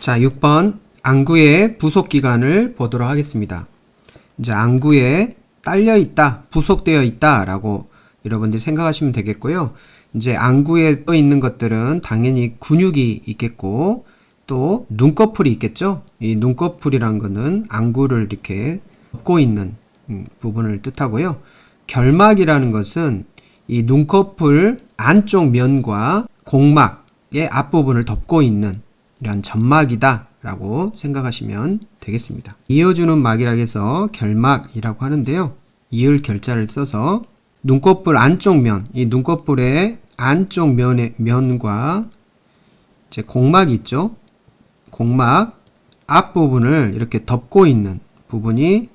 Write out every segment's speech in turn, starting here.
자, 6번 안구의 부속 기관을 보도록 하겠습니다. 이제 안구에 딸려 있다, 부속되어 있다 라고 여러분들이 생각하시면 되겠고요. 이제 안구에 떠 있는 것들은 당연히 근육이 있겠고 또 눈꺼풀이 있겠죠. 이 눈꺼풀이란 거는 안구를 이렇게 덮고 있는 부분을 뜻하고요. 결막이라는 것은 이 눈꺼풀 안쪽 면과 공막의 앞부분을 덮고 있는 이런 점막이다 라고 생각하시면 되겠습니다. 이어주는 막이라 해서 결막이라고 하는데요. 이을 결자를 써서 눈꺼풀 안쪽 면, 이 눈꺼풀의 안쪽 면과 이제 공막이 있죠. 공막 앞부분을 이렇게 덮고 있는 부분이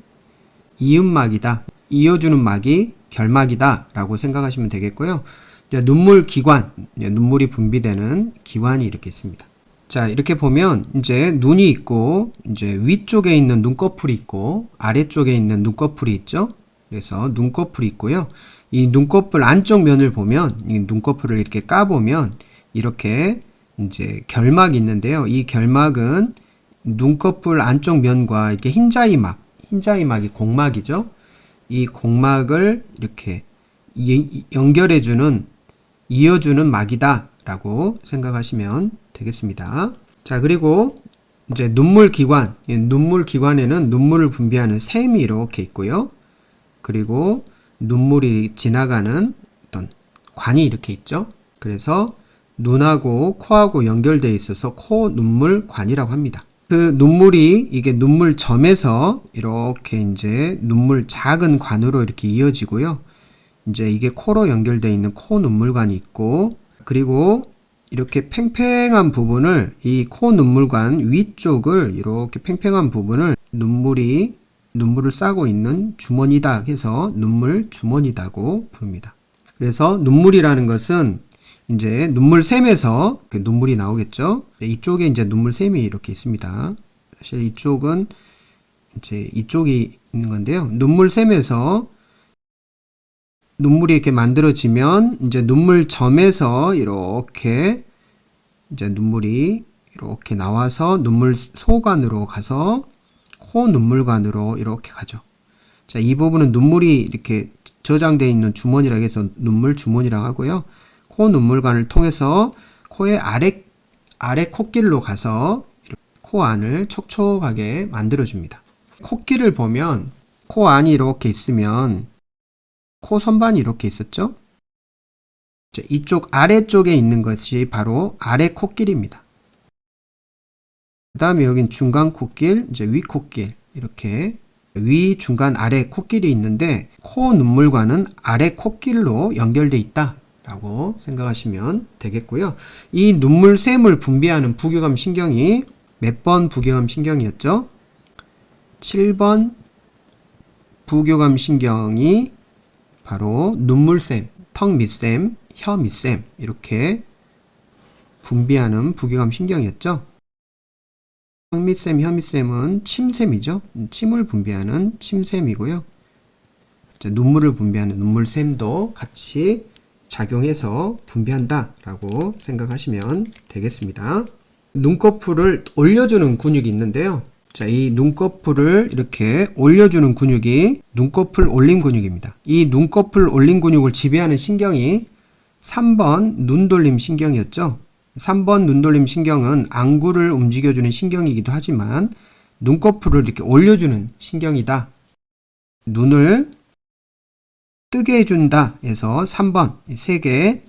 이음막이다. 이어주는 막이 결막이다 라고 생각하시면 되겠고요. 눈물 기관, 눈물이 분비되는 기관이 이렇게 있습니다. 자, 이렇게 보면 이제 눈이 있고 이제 위쪽에 있는 눈꺼풀이 있고 아래쪽에 있는 눈꺼풀이 있죠. 그래서 눈꺼풀이 있고요. 이 눈꺼풀 안쪽 면을 보면 이 눈꺼풀을 이렇게 까보면 이렇게 이제 결막이 있는데요. 이 결막은 눈꺼풀 안쪽 면과 이렇게 흰자위막이 공막이죠. 이 공막을 이렇게 연결해주는, 이어주는 막이다 라고 생각하시면 되겠습니다. 자, 그리고 이제 눈물 기관, 눈물 기관에는 눈물을 분비하는 샘이 이렇게 있고요. 그리고 눈물이 지나가는 어떤 관이 이렇게 있죠. 그래서 눈하고 코하고 연결되어 있어서 코 눈물 관이라고 합니다. 그 눈물이 이게 눈물점에서 이렇게 이제 눈물 작은 관으로 이렇게 이어지고요. 이제 이게 코로 연결되어 있는 코 눈물관이 있고, 그리고 이렇게 팽팽한 부분을, 이 코 눈물관 위쪽을 이렇게 팽팽한 부분을 눈물을 싸고 있는 주머니다 해서 눈물 주머니다고 부릅니다. 그래서 눈물이라는 것은 이제 눈물샘에서 눈물이 나오겠죠. 이쪽에 이제 눈물샘이 이렇게 있습니다. 사실 이쪽은 이제 이쪽이 있는 건데요. 눈물샘에서 눈물이 이렇게 만들어지면 이제 눈물점에서 이렇게 이제 눈물이 이렇게 나와서 눈물 소관으로 가서 코 눈물관으로 이렇게 가죠. 자, 이 부분은 눈물이 이렇게 저장되어 있는 주머니라고 해서 눈물 주머니라고 하고요. 코 눈물관을 통해서 코의 아래 콧길로 가서 코 안을 촉촉하게 만들어줍니다. 콧길을 보면 코 안이 이렇게 있으면 코 선반이 이렇게 있었죠? 이쪽 아래쪽에 있는 것이 바로 아래 콧길입니다. 그 다음에 여긴 중간 콧길, 이제 위 콧길, 이렇게 위, 중간, 아래 콧길이 있는데 코 눈물과는 아래 콧길로 연결되어 있다 라고 생각하시면 되겠고요. 이 눈물샘을 분비하는 부교감 신경이 몇 번 부교감 신경이었죠? 7번 부교감 신경이 바로 눈물샘, 턱 밑샘, 혀 밑샘 이렇게 분비하는 부교감 신경이었죠. 턱 밑샘, 혀 밑샘은 침샘이죠. 침을 분비하는 침샘이고요. 눈물을 분비하는 눈물샘도 같이 작용해서 분비한다 라고 생각하시면 되겠습니다. 눈꺼풀을 올려주는 근육이 있는데요. 자, 이 눈꺼풀을 이렇게 올려주는 근육이 눈꺼풀 올림 근육입니다. 이 눈꺼풀 올림 근육을 지배하는 신경이 3번 눈돌림 신경이었죠. 3번 눈돌림 신경은 안구를 움직여주는 신경이기도 하지만 눈꺼풀을 이렇게 올려주는 신경이다. 눈을 뜨게 해준다 해서 3번, 3개의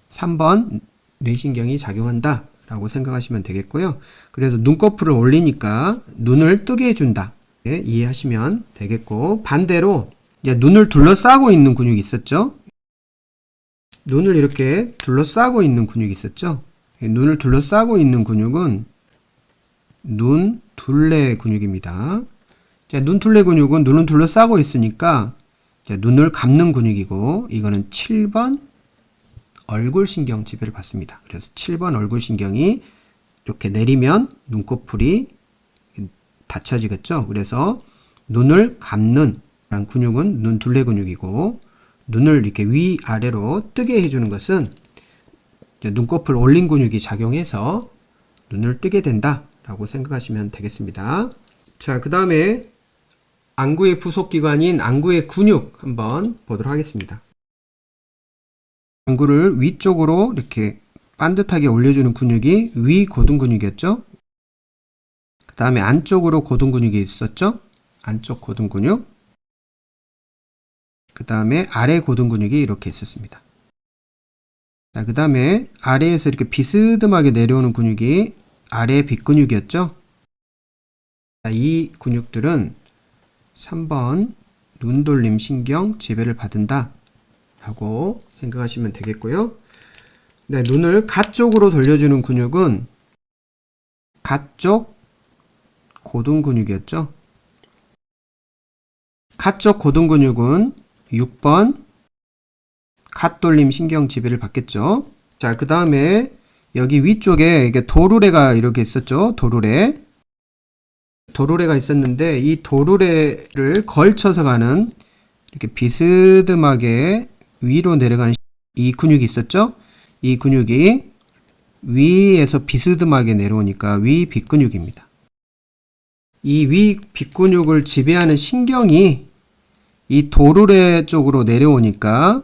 3번 뇌신경이 작용한다 라고 생각하시면 되겠고요. 그래서 눈꺼풀을 올리니까 눈을 뜨게 해준다. 이해하시면 되겠고, 반대로 이제 눈을 둘러싸고 있는 근육이 있었죠. 눈을 이렇게 둘러싸고 있는 근육이 있었죠. 눈을 둘러싸고 있는 근육은 눈둘레 근육입니다. 눈둘레 근육은 눈을 둘러싸고 있으니까 눈을 감는 근육이고, 이거는 7번 얼굴신경 지배를 받습니다. 그래서 7번 얼굴신경이 이렇게 내리면 눈꺼풀이 닫혀지겠죠. 그래서 눈을 감는 근육은 눈둘레 근육이고, 눈을 이렇게 위아래로 뜨게 해주는 것은 눈꺼풀 올린 근육이 작용해서 눈을 뜨게 된다 라고 생각하시면 되겠습니다. 자, 그 다음에 안구의 부속기관인 안구의 근육 한번 보도록 하겠습니다. 안구를 위쪽으로 이렇게 반듯하게 올려주는 근육이 위고등 근육이었죠. 그 다음에 안쪽으로 고등 근육이 있었죠. 안쪽 고등 근육. 그 다음에 아래 고등 근육이 이렇게 있었습니다. 자, 그 다음에 아래에서 이렇게 비스듬하게 내려오는 근육이 아래 빗근육이었죠. 자, 이 근육들은 3번 눈돌림 신경 지배를 받는다 라고 생각하시면 되겠고요. 네, 눈을 가쪽으로 돌려주는 근육은 가쪽 고등 근육이었죠. 가쪽 고등 근육은 6번 갓돌림 신경 지배를 받겠죠. 자, 그 다음에 여기 위쪽에 이게 도르래가 이렇게 있었죠. 도르래가 있었는데 이 도르래를 걸쳐서 가는 이렇게 비스듬하게 위로 내려가는 이 근육이 있었죠. 이 근육이 위에서 비스듬하게 내려오니까 위 빗근육입니다. 이 위 빗근육을 지배하는 신경이 이 도르래 쪽으로 내려오니까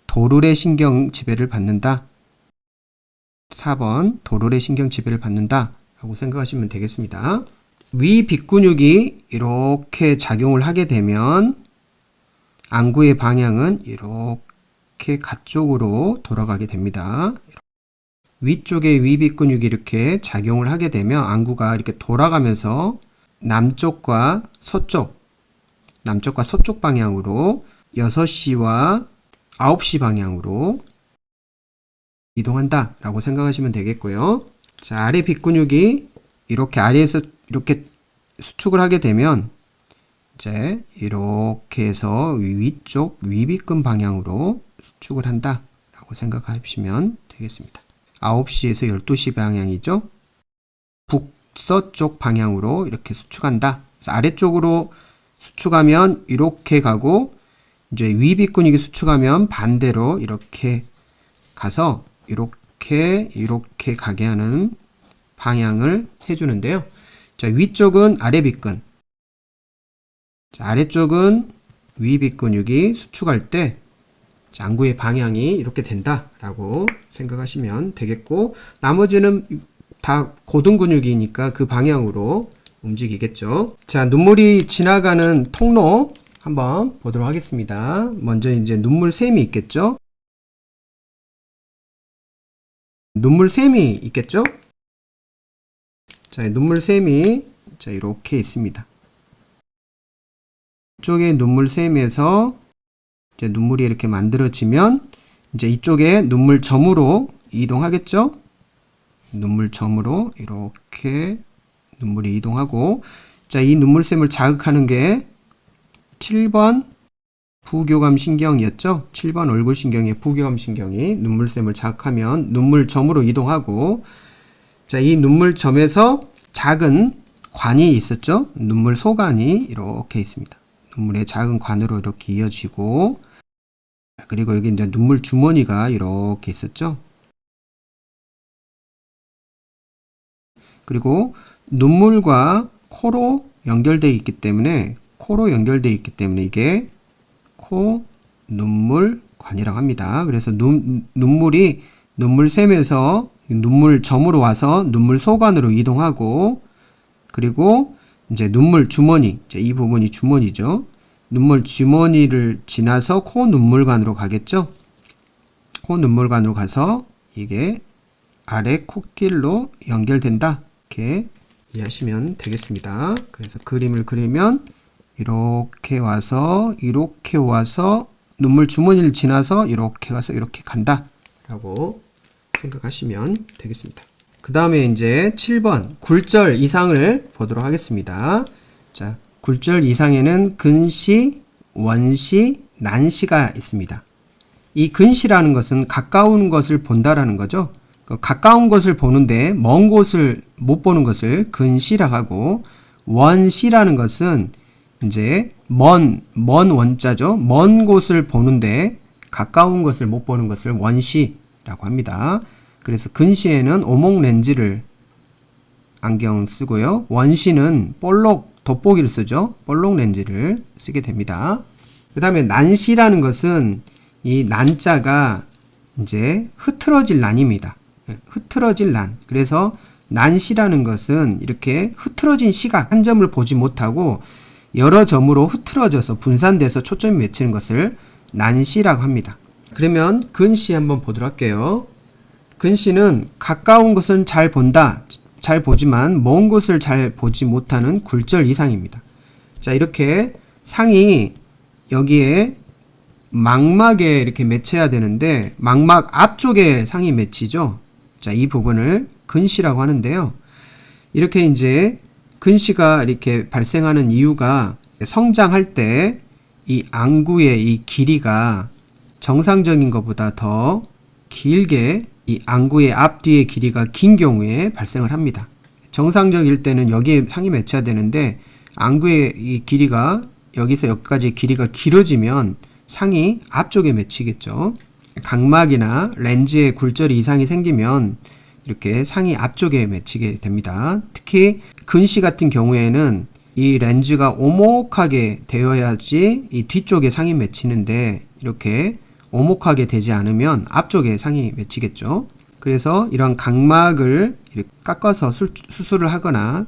도르래 신경 지배를 받는다. 4번 도르래 신경 지배를 받는다 라고 생각하시면 되겠습니다. 위 빗근육이 이렇게 작용을 하게 되면 안구의 방향은 이렇게 가쪽으로 돌아가게 됩니다. 위쪽에 위 빗근육이 이렇게 작용을 하게 되면 안구가 이렇게 돌아가면서 남쪽과 서쪽 방향으로 6시와 9시 방향으로 이동한다 라고 생각하시면 되겠고요. 자, 아래 빗근육이 이렇게 아래에서 이렇게 수축을 하게 되면 이제 이렇게 해서 위쪽 위빗근 방향으로 수축을 한다 라고 생각하시면 되겠습니다. 9시에서 12시 방향이죠. 북서쪽 방향으로 이렇게 수축한다. 그래서 아래쪽으로 수축하면 이렇게 가고 이제 위빗근육이 수축하면 반대로 이렇게 가서 이렇게 가게 하는 방향을 해주는데요. 자, 위쪽은 아래 빗근, 자, 아래쪽은 위 빗근육이 수축할 때 안구의 방향이 이렇게 된다라고 생각하시면 되겠고, 나머지는 다 고등 근육이니까 그 방향으로 움직이겠죠. 자, 눈물이 지나가는 통로 한번 보도록 하겠습니다. 먼저 이제 눈물샘이 있겠죠. 눈물샘이 있겠죠. 자, 눈물샘이 자, 이렇게 있습니다. 이쪽에 눈물샘에서 이제 눈물이 이렇게 만들어지면 이제 이쪽에 눈물점으로 이동하겠죠. 눈물점으로 이렇게 눈물이 이동하고, 자, 이 눈물샘을 자극하는 게 7번 부교감 신경이었죠. 7번 얼굴신경의 부교감 신경이 눈물샘을 자극하면 눈물점으로 이동하고, 자, 이 눈물점에서 작은 관이 있었죠. 눈물 소관이 이렇게 있습니다. 눈물의 작은 관으로 이렇게 이어지고, 그리고 여기 이제 눈물 주머니가 이렇게 있었죠. 그리고 눈물과 코로 연결되어 있기 때문에 이게 코 눈물관이라고 합니다. 그래서 눈물이 눈물샘에서 눈물점으로 와서 눈물 소관으로 이동하고, 그리고 이제 눈물 주머니, 이제 이 부분이 주머니죠. 눈물 주머니를 지나서 코 눈물관으로 가겠죠. 코 눈물관으로 가서 이게 아래 코길로 연결된다. 이렇게 이해하시면 되겠습니다. 그래서 그림을 그리면 이렇게 와서 눈물 주머니를 지나서 이렇게 가서 이렇게 간다 라고 생각하시면 되겠습니다. 그 다음에 이제 7번 굴절 이상을 보도록 하겠습니다. 자, 굴절 이상에는 근시, 원시, 난시가 있습니다. 이 근시라는 것은 가까운 것을 본다라는 거죠. 가까운 것을 보는데 먼 곳을 못 보는 것을 근시라고 하고, 원시라는 것은 이제 먼 원자죠. 먼 곳을 보는데 가까운 것을 못 보는 것을 원시라고 합니다. 그래서 근시에는 오목 렌즈를 안경 쓰고요. 원시는 볼록 돋보기를 쓰죠. 볼록 렌즈를 쓰게 됩니다. 그 다음에 난시라는 것은 이 난자가 이제 흐트러질 난입니다. 흐트러질 난. 그래서 난시라는 것은 이렇게 흐트러진 시각, 한 점을 보지 못하고 여러 점으로 흐트러져서 분산돼서 초점이 맺히는 것을 난시라고 합니다. 그러면 근시 한번 보도록 할게요. 근시는 가까운 것은 잘 본다, 잘 보지만 먼 곳을 잘 보지 못하는 굴절 이상입니다. 자, 이렇게 상이 여기에 망막에 이렇게 맺혀야 되는데 망막 앞쪽에 상이 맺히죠. 자, 이 부분을 근시라고 하는데요. 이렇게 이제 근시가 이렇게 발생하는 이유가 성장할 때 이 안구의 이 길이가 정상적인 것보다 더 길게 이 안구의 앞뒤의 길이가 긴 경우에 발생을 합니다. 정상적일 때는 여기에 상이 맺혀야 되는데 안구의 이 길이가 여기서 여기까지 길이가 길어지면 상이 앞쪽에 맺히겠죠. 각막이나 렌즈에 굴절이 이상이 생기면 이렇게 상이 앞쪽에 맺히게 됩니다. 특히 근시 같은 경우에는 이 렌즈가 오목하게 되어야지 이 뒤쪽에 상이 맺히는데 이렇게 오목하게 되지 않으면 앞쪽에 상이 맺히겠죠. 그래서 이런 각막을 이렇게 깎아서 수술을 하거나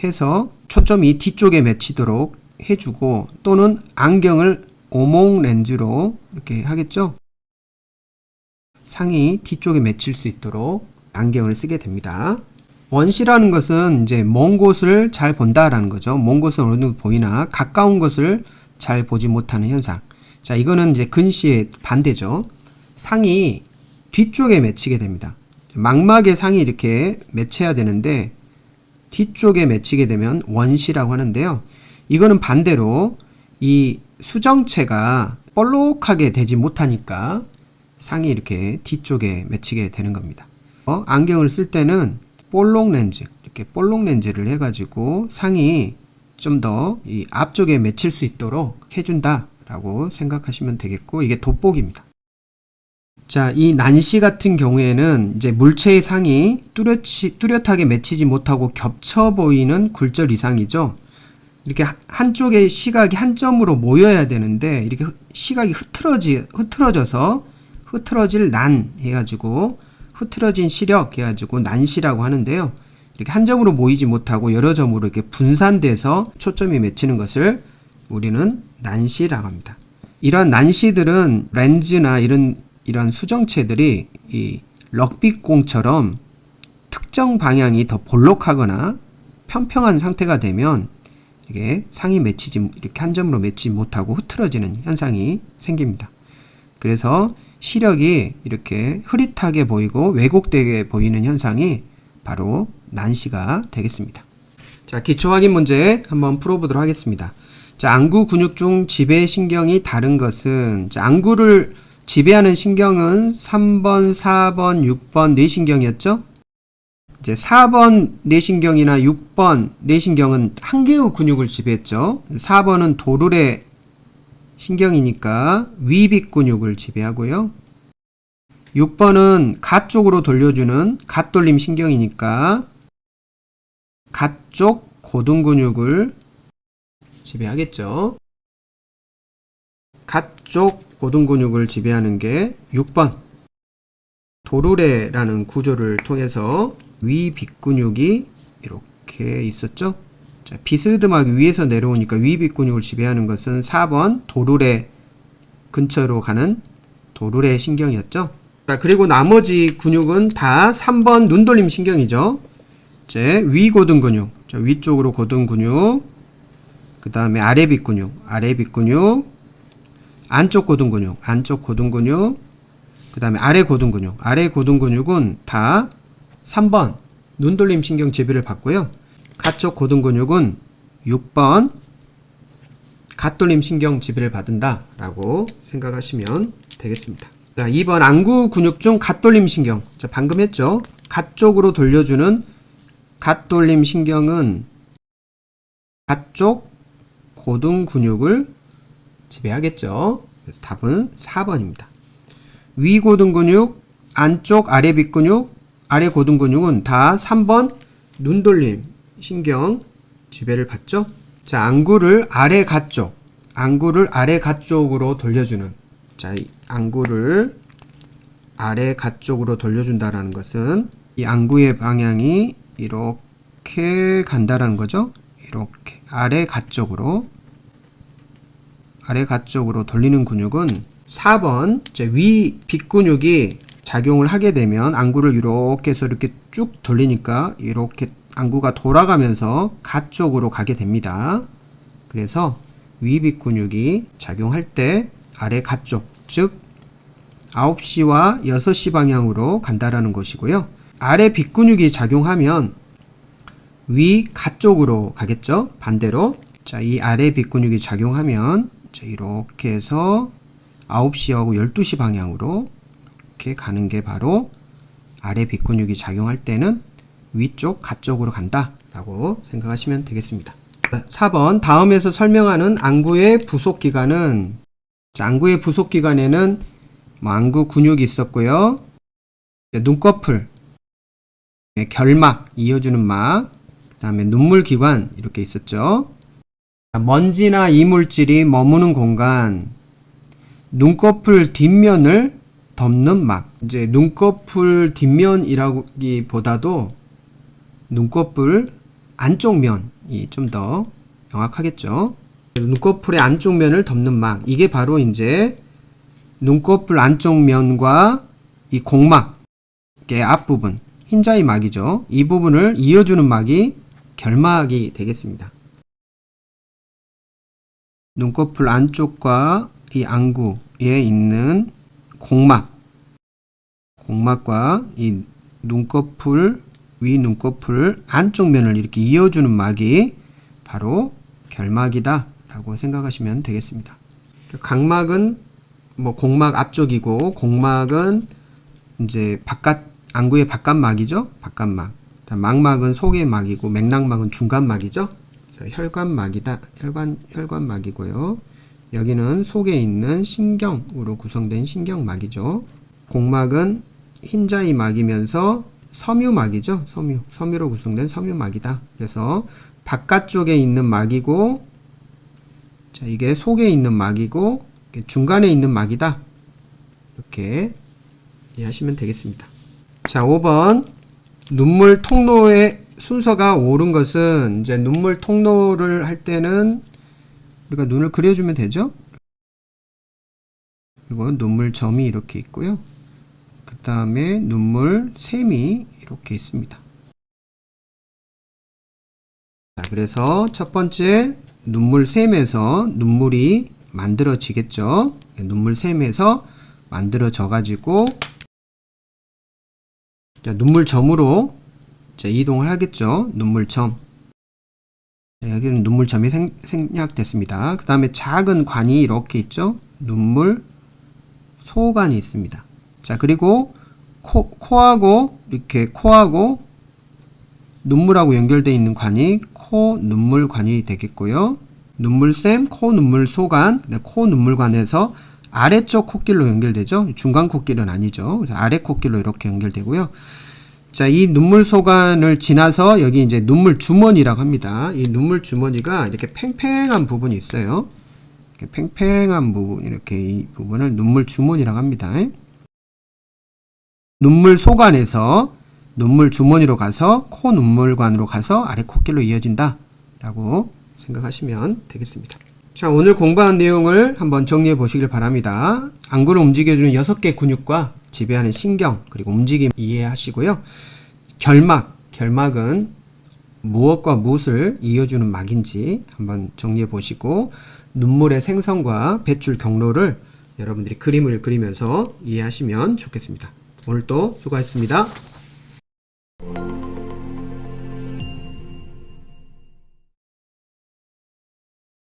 해서 초점이 뒤쪽에 맺히도록 해주고 또는 안경을 오목 렌즈로 이렇게 하겠죠. 상이 뒤쪽에 맺힐 수 있도록 안경을 쓰게 됩니다. 원시라는 것은 이제 먼 곳을 잘 본다라는 거죠. 먼 곳은 어느 정도 보이나 가까운 것을 잘 보지 못하는 현상. 자, 이거는 이제 근시의 반대죠. 상이 뒤쪽에 맺히게 됩니다. 망막에 상이 이렇게 맺혀야 되는데 뒤쪽에 맺히게 되면 원시라고 하는데요. 이거는 반대로 이 수정체가 볼록하게 되지 못하니까 상이 이렇게 뒤쪽에 맺히게 되는 겁니다. 안경을 쓸 때는 볼록 렌즈, 이렇게 볼록 렌즈를 해가지고 상이 좀 더 이 앞쪽에 맺힐 수 있도록 해준다라고 생각하시면 되겠고, 이게 돋보기입니다. 자, 이 난시 같은 경우에는 이제 물체의 상이 뚜렷하게 맺히지 못하고 겹쳐 보이는 굴절 이상이죠. 이렇게 한쪽의 시각이 한 점으로 모여야 되는데 이렇게 시각이 흐트러져서 흐트러질 난 해가지고 흐트러진 시력 해가지고 난시라고 하는데요. 이렇게 한 점으로 모이지 못하고 여러 점으로 이렇게 분산돼서 초점이 맺히는 것을 우리는 난시라고 합니다. 이러한 난시들은 렌즈나 이런 수정체들이 이 럭비공처럼 특정 방향이 더 볼록하거나 평평한 상태가 되면 이게 상이 이렇게 한 점으로 맺히지 못하고 흐트러지는 현상이 생깁니다. 그래서 시력이 이렇게 흐릿하게 보이고 왜곡되게 보이는 현상이 바로 난시가 되겠습니다. 자, 기초 확인 문제 한번 풀어보도록 하겠습니다. 자, 안구 근육 중 지배 신경이 다른 것은, 자, 안구를 지배하는 신경은 3번, 4번, 6번 뇌신경이었죠? 이제 4번 뇌신경이나 6번 뇌신경은 한 개의 근육을 지배했죠. 4번은 도르래 신경이니까 위빅 근육을 지배하고요. 6번은 가 쪽으로 돌려주는 갓돌림 신경이니까 가 쪽 고등 근육을 지배하겠죠. 가 쪽 고등 근육을 지배하는 게 6번. 도르래라는 구조를 통해서 위 빗근육이 이렇게 있었죠. 자, 비스듬하게 위에서 내려오니까 위 빗근육을 지배하는 것은 4번 도르래 근처로 가는 도르래 신경이었죠. 자, 그리고 나머지 근육은 다 3번 눈돌림 신경이죠. 이제 위고등 근육, 자, 위쪽으로 고등 근육, 그 다음에 아래 빗근육, 안쪽 고등 근육, 그 다음에 아래 고등 근육은 다 3번 눈돌림 신경 지배를 받고요. 가쪽 고등 근육은 6번 갓돌림 신경 지배를 받는다라고 생각하시면 되겠습니다. 자, 2번 안구 근육 중 갓돌림 신경. 자, 방금 했죠. 가쪽으로 돌려주는 갓돌림 신경은 가쪽 고등 근육을 지배하겠죠. 그래서 답은 4번입니다. 위고등 근육, 안쪽 아래 빗근육, 아래 고등 근육은 다 3번 눈돌림 신경 지배를 받죠. 자, 안구를 아래 가쪽으로 돌려주는, 자, 이 안구를 아래 가쪽으로 돌려준다라는 것은 이 안구의 방향이 이렇게 간다라는 거죠. 이렇게 아래 가쪽으로 돌리는 근육은 4번 위 빗근육이 작용을 하게 되면 안구를 이렇게 해서 이렇게 쭉 돌리니까 이렇게 안구가 돌아가면서 가 쪽으로 가게 됩니다. 그래서 위 빗근육이 작용할 때 아래 가 쪽, 즉 9시와 6시 방향으로 간다라는 것이고요. 아래 빗근육이 작용하면 위 가 쪽으로 가겠죠. 반대로. 자, 이 아래 빗근육이 작용하면 이렇게 해서 9시하고 12시 방향으로 이렇게 가는 게 바로 아래 빗근육이 작용할 때는 위쪽 가 쪽으로 간다 라고 생각하시면 되겠습니다. 4번 다음에서 설명하는 안구의 부속기관은, 자, 안구의 부속기관에는 안구 근육이 있었고요. 눈꺼풀, 결막, 이어주는 막, 그 다음에 눈물기관 이렇게 있었죠. 먼지나 이물질이 머무는 공간, 눈꺼풀 뒷면을 덮는 막. 이제 눈꺼풀 뒷면이라기보다도 눈꺼풀 안쪽 면이 좀 더 명확하겠죠. 눈꺼풀의 안쪽 면을 덮는 막, 이게 바로 이제 눈꺼풀 안쪽 면과 이 공막의 앞부분, 흰자위 막이죠. 이 부분을 이어주는 막이 결막이 되겠습니다. 눈꺼풀 안쪽과 이 안구에 있는 공막과 이 눈꺼풀, 위 눈꺼풀 안쪽 면을 이렇게 이어주는 막이 바로 결막이다 라고 생각하시면 되겠습니다. 각막은 공막 앞쪽이고, 공막은 이제 안구의 바깥막이죠. 바깥막. 망막은 속의 막이고, 맥락막은 중간막이죠. 혈관막이고요. 여기는 속에 있는 신경으로 구성된 신경막이죠. 공막은 흰자위 막이면서 섬유막이죠. 섬유로 구성된 섬유막이다. 그래서 바깥쪽에 있는 막이고, 자, 이게 속에 있는 막이고, 중간에 있는 막이다. 이렇게 이해하시면 되겠습니다. 자, 5번 눈물 통로의 순서가 옳은 것은, 이제 눈물 통로를 할 때는 우리가 눈을 그려주면 되죠. 그리고 눈물점이 이렇게 있고요. 그 다음에 눈물샘이 이렇게 있습니다. 자, 그래서 첫 번째 눈물샘에서 눈물이 만들어지겠죠. 눈물샘에서 만들어져 가지고 눈물점으로 이동을 하겠죠. 눈물점. 여기는 눈물점이 생략됐습니다. 그 다음에 작은 관이 이렇게 있죠. 눈물 소관이 있습니다. 자, 그리고 코하고 눈물하고 연결되어 있는 관이 코 눈물관이 되겠고요. 눈물샘, 코 눈물소관, 코 눈물관에서 아래쪽 콧길로 연결되죠. 중간 콧길은 아니죠. 그래서 아래 콧길로 이렇게 연결되고요. 자, 이 눈물소관을 지나서 여기 이제 눈물주머니라고 합니다. 이 눈물주머니가 이렇게 팽팽한 부분이 있어요. 이렇게 팽팽한 부분, 이렇게 이 부분을 눈물주머니라고 합니다. 눈물소관에서 눈물주머니로 가서 코 눈물관으로 가서 아래 콧길로 이어진다 라고 생각하시면 되겠습니다. 자, 오늘 공부한 내용을 한번 정리해 보시길 바랍니다. 안구를 움직여주는 6개 근육과 지배하는 신경, 그리고 움직임 이해하시고요. 결막은 무엇과 무엇을 이어주는 막인지 한번 정리해 보시고, 눈물의 생성과 배출 경로를 여러분들이 그림을 그리면서 이해하시면 좋겠습니다. 오늘도 수고하셨습니다.